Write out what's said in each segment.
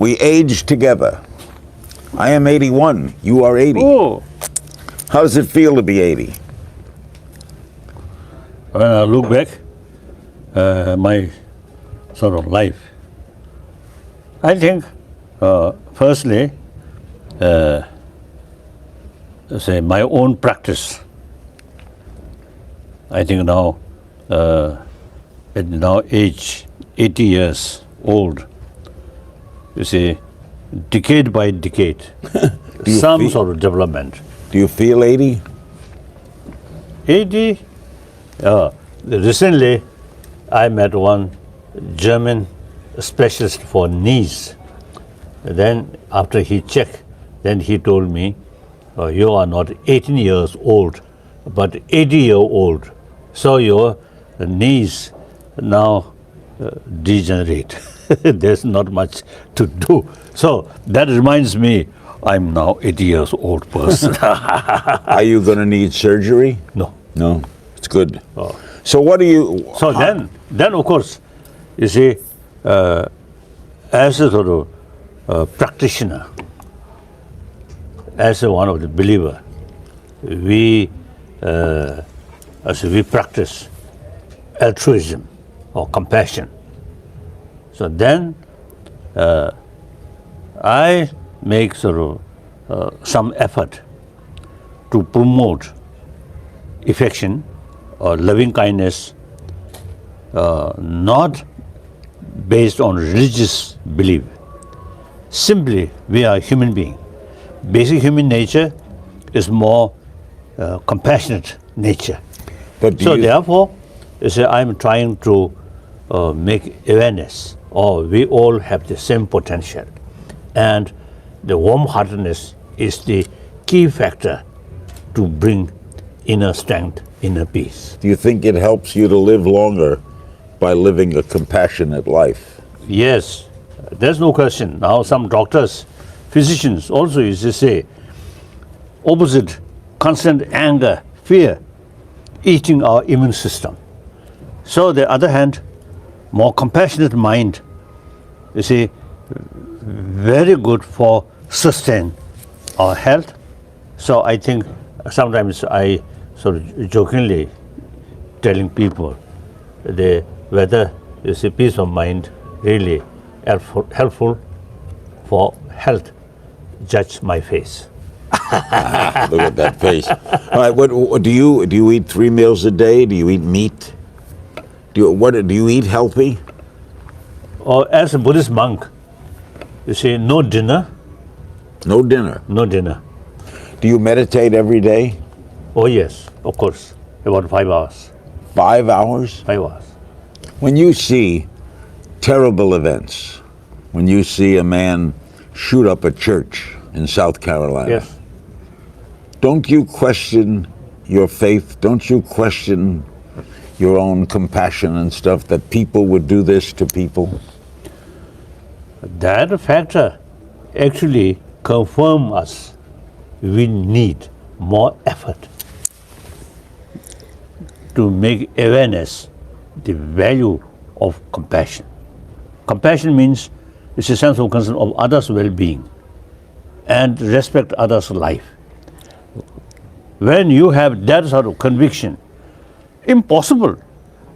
We age together. I am 81. You are 80. Oh, How does it feel to be 80? when I look back, my sort of life, I think, firstly, say my own practice. I think now, at now age 80 years old, you see, decade by decade, Do you some feel- sort of development. Do you feel 80? 80, recently I met one German specialist for knees. Then after he checked, then he told me, you are not 18 years old, but 80-year-old. So your knees now degenerate. There's not much to do. So that reminds me, I'm now 80 years old person. Are you going to need surgery? No. No. It's good. So what do you... So then of course, you see, as a sort of practitioner, as one of the believer, we practice altruism or compassion. So then I make sort of some effort to promote affection or loving kindness, not based on religious belief. Simply, we are human beings. Basic human nature is more compassionate nature. But do So you, therefore, you see, I'm trying to make awareness, or we all have the same potential. And the warm-heartedness is the key factor to bring inner strength, inner peace. do you think it helps you to live longer by living a compassionate life? Yes, there's no question. Now some doctors, physicians also used to say, opposite, constant anger, fear, eating our immune system. So on the other hand, more compassionate mind, you see, very good for sustain our health. So I think sometimes I sort of jokingly telling people whether you see peace of mind really helpful for health, judge my face. Look at that face. All right, what do you eat 3 meals a day? Do you eat meat? Do you eat healthy? Or as a Buddhist monk, you see, no dinner. No dinner. No dinner. Do you meditate every day? Oh yes, of course, about 5 hours. 5 hours? 5 hours. When you see terrible events, when you see a man shoot up a church in South Carolina, Yes. don't you question your faith? Don't you question your own compassion and stuff that people would do this to people? That factor actually confirm us we need more effort to make awareness the value of compassion. Compassion means it's a sense of concern of others' well-being and respect others' life. When you have that sort of conviction, impossible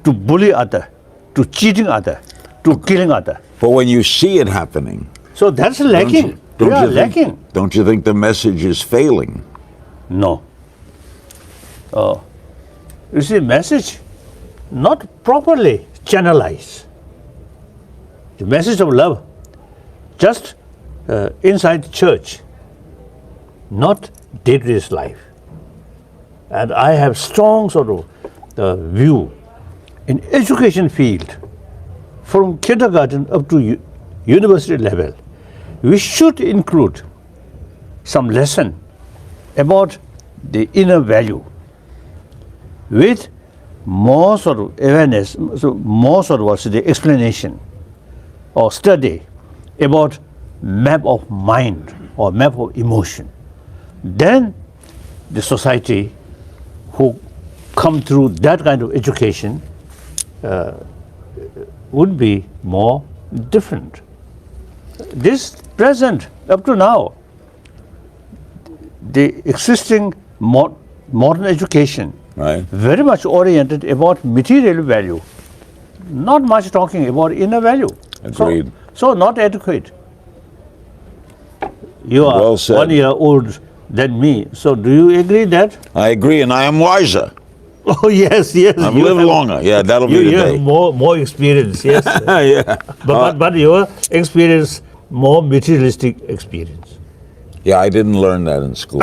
to bully other, to cheating other, to killing other. But when you see it happening, So that's lacking. don't We are you think, lacking. don't you think the message is failing? No. You see, message not properly channelized. The message of love just inside church, not day-to-day life. And I have strong sort of view in education field, from kindergarten up to university level, we should include some lesson about the inner value with more sort of awareness, so more sort of what's the explanation or study about map of mind or map of emotion. Then the society who come through that kind of education would be more different. this present, up to now, the existing modern education, Right. very much oriented about material value, not much talking about inner value. Agreed. So not adequate. You are Well said. 1 year old than me. So do you agree that? I agree, and I am wiser. Oh yes, yes. I've you lived have- longer. Yeah, that'll You, be the you day. have more experience, yes. Yeah. but your experience, more materialistic experience. Yeah, I didn't learn that in school.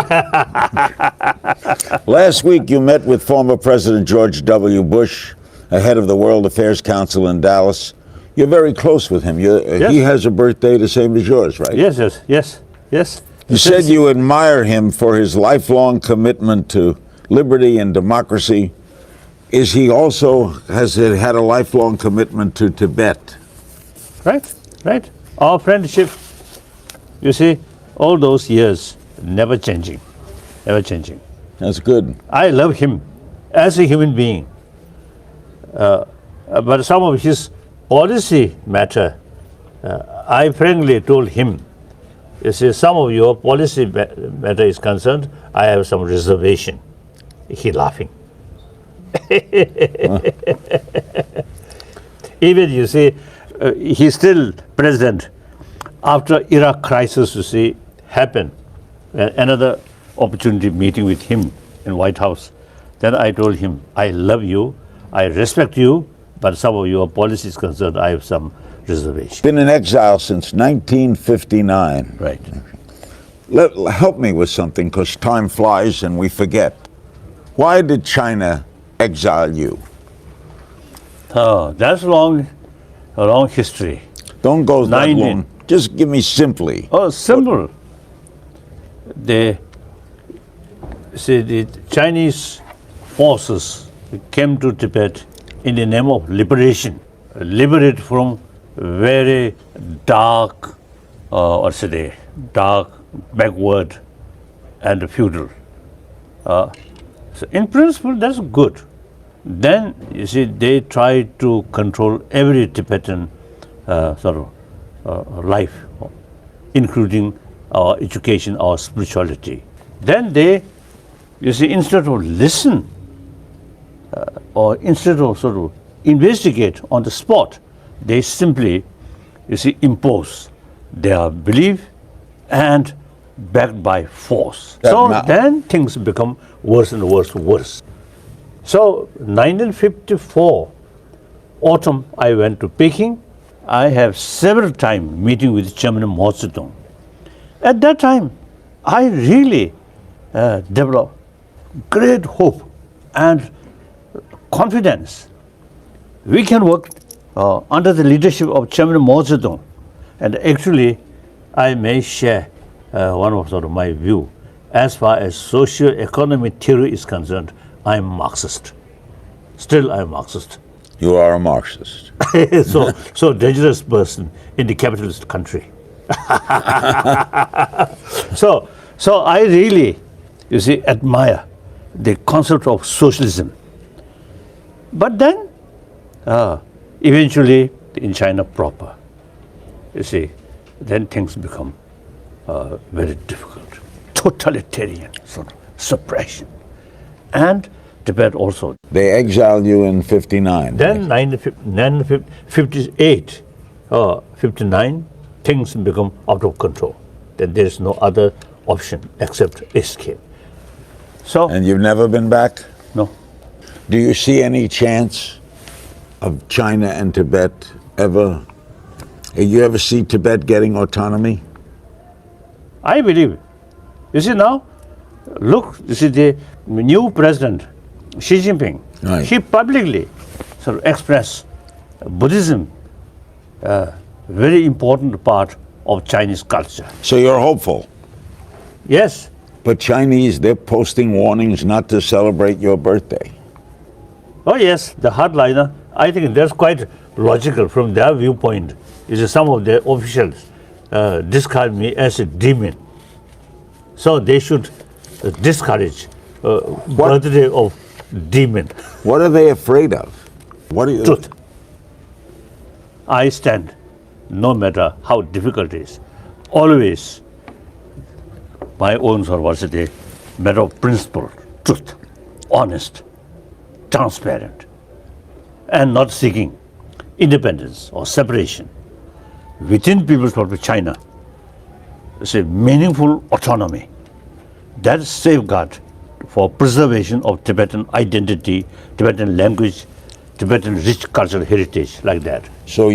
Last week, you met with former President George W. Bush, ahead of the World Affairs Council in Dallas. You're very close with him. He has a birthday the same as yours, right? Yes. You said you admire him for his lifelong commitment to liberty and democracy. Has he had a lifelong commitment to Tibet? Right. Our friendship, you see, all those years, never changing. That's good. I love him as a human being. But some of his policy matter, I frankly told him, you see, some of your policy matter is concerned, I have some reservation. He laughing. Even, you see, he's still president. After Iraq crisis, you see, happened, another opportunity meeting with him in White House. Then I told him, I love you, I respect you, but some of your policy is concerned, I have some reservation. Been in exile since 1959. Right. Help me with something, because time flies and we forget. Why did China exile you? Oh, that's a long history. Don't go that 19. long. Just give me simply. Oh, simple. The Chinese forces came to Tibet in the name of liberation, liberate from very dark, dark, backward, and feudal. So in principle, that's good. Then, you see, they tried to control every Tibetan life, including our education, our spirituality. Then they, you see, instead of listen or instead of sort of investigate on the spot, they simply, you see, impose their belief and backed by force. Then things become worse and worse. So 1954 autumn, I went to Peking. I have several times meeting with Chairman Mao Zedong. At that time, I really developed great hope and confidence. We can work under the leadership of Chairman Mao Zedong. And actually, I may share one of sort of my view. As far as socio-economic theory is concerned, I'm Marxist. Still, I'm Marxist. You are a Marxist. so dangerous person in the capitalist country. So I really, you see, admire the concept of socialism. But then, eventually, in China proper, you see, then things become very difficult. Totalitarian sort of suppression. And Tibet also. They exiled you in 59. Then 1958, 59, things become out of control. Then there is no other option except escape. So, And you've never been back? no. Do you see any chance of China and Tibet ever? You ever see Tibet getting autonomy? I believe. You see now, look, you see the new president, Xi Jinping, Right. he publicly sort of expressed Buddhism, very important part of Chinese culture. So you're hopeful. Yes, But Chinese, they're posting warnings not to celebrate your birthday. oh yes, the hardliner, I think that's quite logical from their viewpoint. Is some of the officials describe me as a demon. So they should discourage birthday of demon. What are they afraid of? What do you? Truth. I stand no matter how difficult it is. Always, my own sort of a matter of principle, truth, honest, transparent, and not seeking independence or separation. Within People's Republic of China, it's a meaningful autonomy. That safeguard for preservation of Tibetan identity, Tibetan language, Tibetan rich cultural heritage like that. So